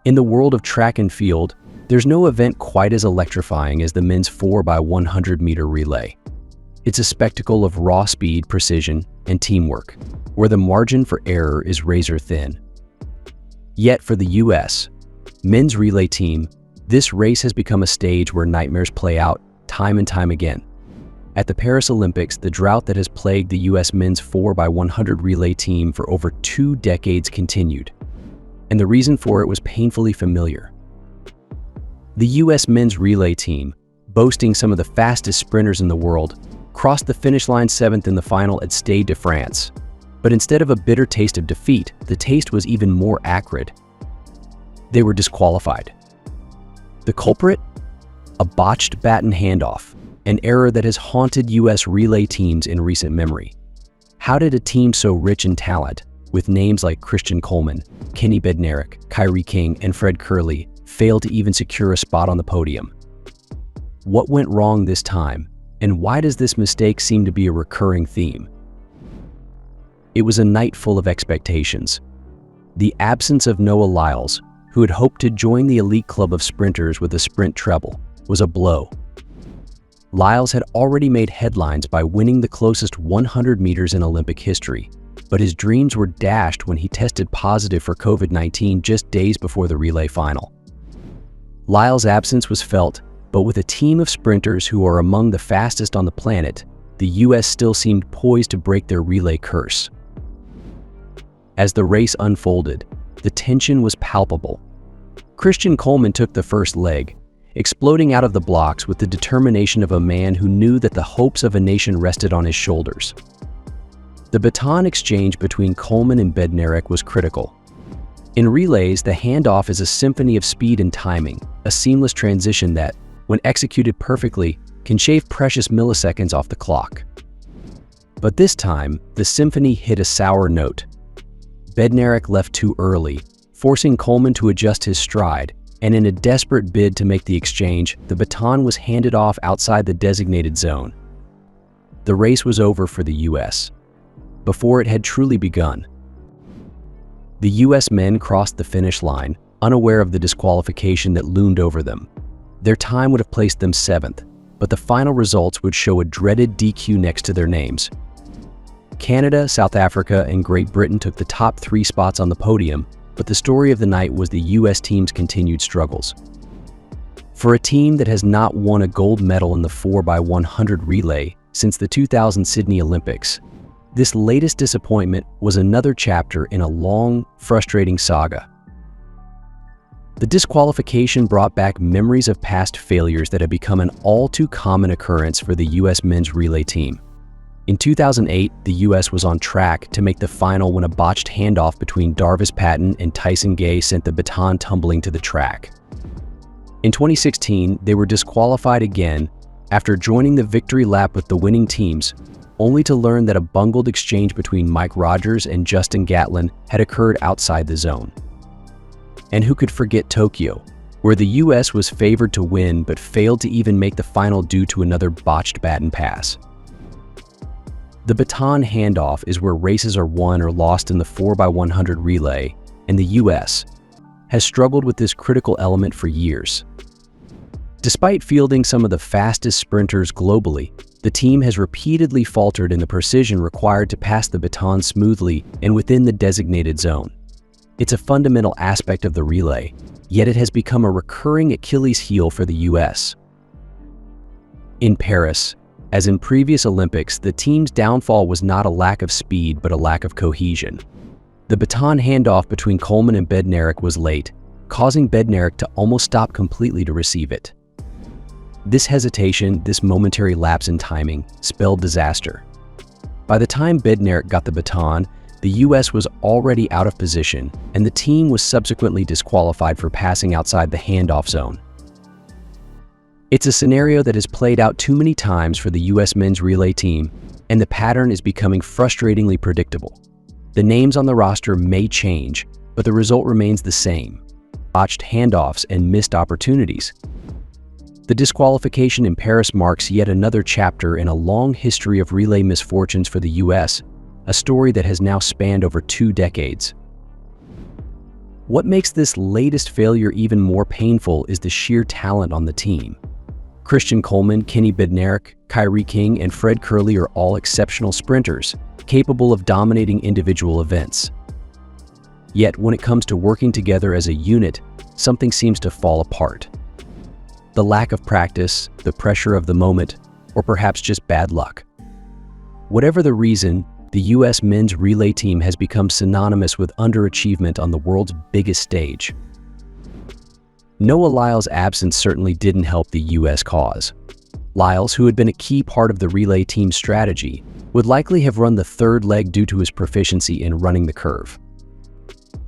In the world of track and field, there's no event quite as electrifying as the men's 4x100-meter relay. It's a spectacle of raw speed, precision, and teamwork, where the margin for error is razor thin. Yet for the U.S. men's relay team, this race has become a stage where nightmares play out time and time again. At the Paris Olympics, the drought that has plagued the U.S. men's 4x100 relay team for over 2 decades continued, and the reason for it was painfully familiar. The U.S. men's relay team, boasting some of the fastest sprinters in the world, crossed the finish line 7th in the final at Stade de France. But instead of a bitter taste of defeat, the taste was even more acrid. They were disqualified. The culprit? A botched baton handoff, an error that has haunted U.S. relay teams in recent memory. How did a team so rich in talent, with names like Christian Coleman, Bednarek, Kyree King, and Fred Kerley, fail to even secure a spot on the podium? What went wrong this time, and why does this mistake seem to be a recurring theme? It was a night full of expectations. The absence of Noah Lyles, who had hoped to join the elite club of sprinters with a sprint treble, was a blow. Lyles had already made headlines by winning the closest 100 meters in Olympic history, but his dreams were dashed when he tested positive for COVID-19 just days before the relay final. Lyles' absence was felt, but with a team of sprinters who are among the fastest on the planet, the U.S. still seemed poised to break their relay curse. As the race unfolded, the tension was palpable. Christian Coleman took the first leg, exploding out of the blocks with the determination of a man who knew that the hopes of a nation rested on his shoulders. The baton exchange between Coleman and Bednarek was critical. In relays, the handoff is a symphony of speed and timing, a seamless transition that, when executed perfectly, can shave precious milliseconds off the clock. But this time, the symphony hit a sour note. Bednarek left too early, forcing Coleman to adjust his stride, and in a desperate bid to make the exchange, the baton was handed off outside the designated zone. The race was over for the U.S. before it had truly begun. The U.S. men crossed the finish line, unaware of the disqualification that loomed over them. Their time would have placed them 7th, but the final results would show a dreaded DQ next to their names. Canada, South Africa, and Great Britain took the top 3 spots on the podium, but the story of the night was the U.S. team's continued struggles. For a team that has not won a gold medal in the 4x100 relay since the 2000 Sydney Olympics, this latest disappointment was another chapter in a long, frustrating saga. The disqualification brought back memories of past failures that had become an all-too-common occurrence for the U.S. men's relay team. In 2008, the U.S. was on track to make the final when a botched handoff between Darvis Patton and Tyson Gay sent the baton tumbling to the track. In 2016, they were disqualified again after joining the victory lap with the winning teams, only to learn that a bungled exchange between Mike Rogers and Justin Gatlin had occurred outside the zone. And who could forget Tokyo, where the U.S. was favored to win but failed to even make the final due to another botched baton pass. The baton handoff is where races are won or lost in the 4x100 relay, and the U.S. has struggled with this critical element for years. Despite fielding some of the fastest sprinters globally, the team has repeatedly faltered in the precision required to pass the baton smoothly and within the designated zone. It's a fundamental aspect of the relay, yet it has become a recurring Achilles heel for the U.S. In Paris, as in previous Olympics, the team's downfall was not a lack of speed but a lack of cohesion. The baton handoff between Coleman and Bednarek was late, causing Bednarek to almost stop completely to receive it. This hesitation, this momentary lapse in timing, spelled disaster. By the time Bednarek got the baton, the U.S. was already out of position, and the team was subsequently disqualified for passing outside the handoff zone. It's a scenario that has played out too many times for the U.S. men's relay team, and the pattern is becoming frustratingly predictable. The names on the roster may change, but the result remains the same: botched handoffs and missed opportunities. The disqualification in Paris marks yet another chapter in a long history of relay misfortunes for the U.S., a story that has now spanned over 2 decades. What makes this latest failure even more painful is the sheer talent on the team. Christian Coleman, Bednarek, Kyree King, and Fred Kerley are all exceptional sprinters, capable of dominating individual events. Yet, when it comes to working together as a unit, something seems to fall apart. The lack of practice, the pressure of the moment, or perhaps just bad luck. Whatever the reason, the US men's relay team has become synonymous with underachievement on the world's biggest stage. Noah Lyles' absence certainly didn't help the US cause. Lyles, who had been a key part of the relay team's strategy, would likely have run the third leg due to his proficiency in running the curve.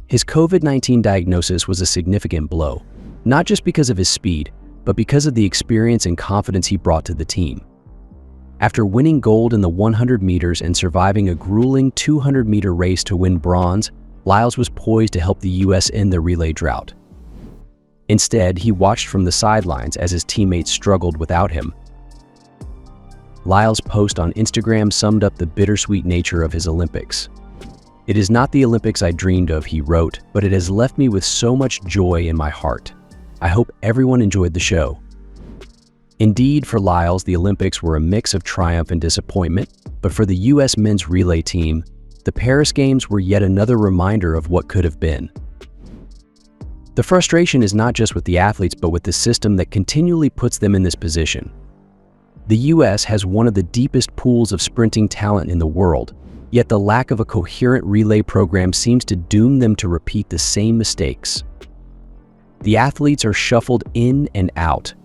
His COVID-19 diagnosis was a significant blow, not just because of his speed, but because of the experience and confidence he brought to the team. After winning gold in the 100 meters and surviving a grueling 200-meter race to win bronze, Lyles was poised to help the US end the relay drought. Instead, he watched from the sidelines as his teammates struggled without him. Lyles' post on Instagram summed up the bittersweet nature of his Olympics. "It is not the Olympics I dreamed of," he wrote, "but it has left me with so much joy in my heart. I hope everyone enjoyed the show." Indeed, for Lyles, the Olympics were a mix of triumph and disappointment, but for the US men's relay team, the Paris Games were yet another reminder of what could have been. The frustration is not just with the athletes, but with the system that continually puts them in this position. The US has one of the deepest pools of sprinting talent in the world, yet the lack of a coherent relay program seems to doom them to repeat the same mistakes. The athletes are shuffled in and out,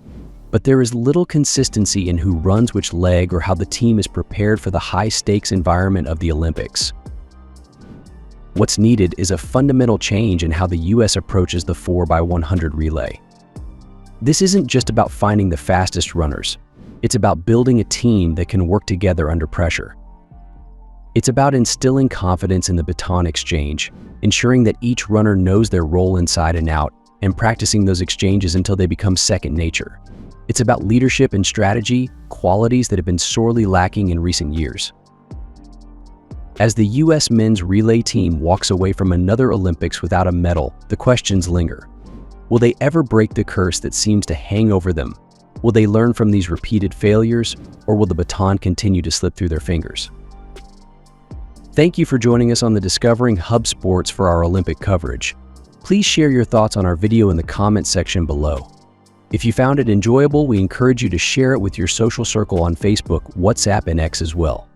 but there is little consistency in who runs which leg or how the team is prepared for the high-stakes environment of the Olympics. What's needed is a fundamental change in how the US approaches the 4x100 relay. This isn't just about finding the fastest runners. It's about building a team that can work together under pressure. It's about instilling confidence in the baton exchange, ensuring that each runner knows their role inside and out, and practicing those exchanges until they become second nature. It's about leadership and strategy, qualities that have been sorely lacking in recent years. As the US men's relay team walks away from another Olympics without a medal, the questions linger. Will they ever break the curse that seems to hang over them? Will they learn from these repeated failures, or will the baton continue to slip through their fingers? Thank you for joining us on the Discovering Hub Sports for our Olympic coverage. Please share your thoughts on our video in the comments section below. If you found it enjoyable, we encourage you to share it with your social circle on Facebook, WhatsApp, and X as well.